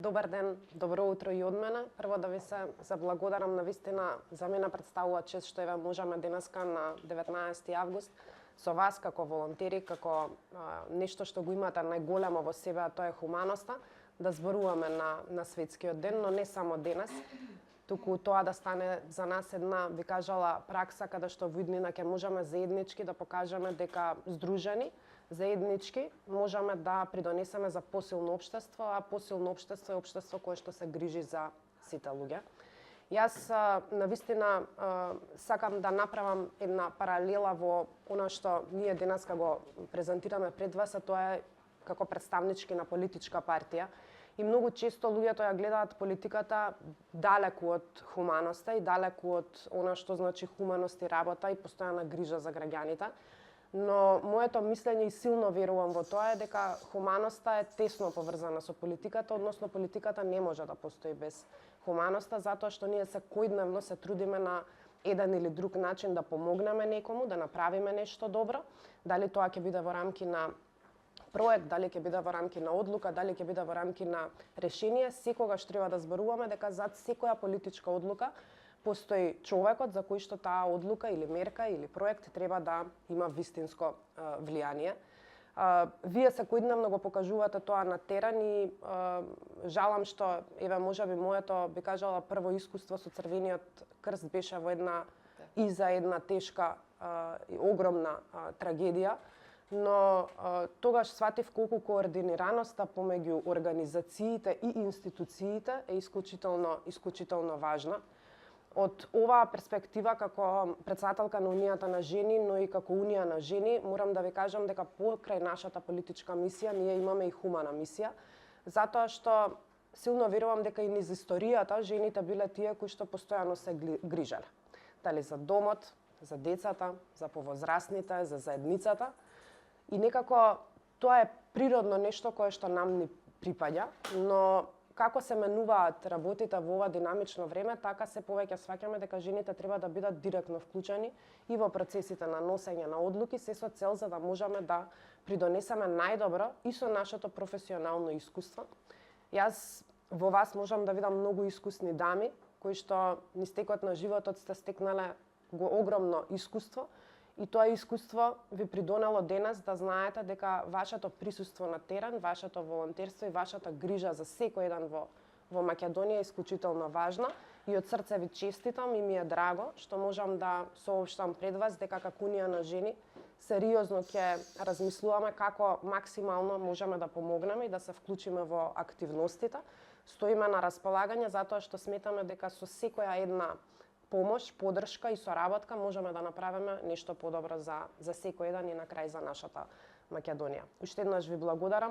Добар ден, добро утро и од мене. Прво да ви се заблагодарам, навистина за мене представува чест што еве можеме денеска на 19 август со вас како волонтери, како нешто што го имате најголемо во себе, а тоа е хуманоста, да зборуваме на светскиот ден, но не само денес, туку тоа да стане за нас една, би кажала, пракса каде што во иднина ќе можеме заеднички да покажеме дека здружени, заеднички можеме да придонесеме за посилно општество, а посилно општество е општество кое што се грижи за сите луѓе. Јас навистина сакам да направам една паралела во она што ние денеска го презентираме пред вас, а тоа е како представнички на политичка партија. И многу често луѓето ја гледаат политиката далеку од хуманоста и далеку од она што значи хуманост и работа и постојана грижа за граѓаните. Но моето мислење и силно верувам во тоа е дека хуманоста е тесно поврзана со политиката, односно политиката не може да постои без хуманоста, затоа што ние секојдневно се трудиме на еден или друг начин да помогнеме некому, да направиме нешто добро, дали тоа ќе биде во рамки на проект, дали ќе биде во рамки на одлука, дали ќе биде во рамки на решение, секогаш треба да зборуваме дека зад секоја политичка одлука постои човекот за кој што таа одлука или мерка или проект треба да има вистинско влијание. Вие секојдневно го покажувате тоа на терен и жалам што еве можеби моето би кажала прво искуство со Црвениот крст беше во една тешка и огромна трагедија, но тогаш сватив колку координираноста помеѓу организациите и институциите е исклучително важна. Од оваа перспектива, како претседателка на Унијата на жени, но и како Унија на жени, морам да ви кажам дека покрај нашата политичка мисија, ние имаме и хумана мисија, затоа што силно верувам дека и низ историјата жените биле тие кои што постојано се грижеле. Дали за домот, за децата, за повозрастните, за заедницата. И некако тоа е природно нешто кое што нам ни припаѓа, но како се менуваат работите во ова динамично време, така се повеќе сваќаме дека жените треба да бидат директно вклучени и во процесите на носење на одлуки, се со цел за да можеме да придонесеме најдобро и со нашето професионално искуство. Јас во вас можам да видам многу искусни дами, кои што низ текот на животот сте стекнале огромно искуство, и тоа искуство ви придонело денес да знаете дека вашето присуство на терен, вашето волонтерство и вашата грижа за секој еден во Македонија е исклучително важна и од срце ви честитам и ми е драго што можам да соопштам пред вас дека како Унија на жени сериозно ќе размислуваме како максимално можеме да помогнеме и да се вклучиме во активностите. Стоиме на располагање затоа што сметаме дека со секоја една помош, поддршка и соработка можеме да направиме нешто подобро за секој еден и на крај за нашата Македонија. Уште еднаш ви благодарам.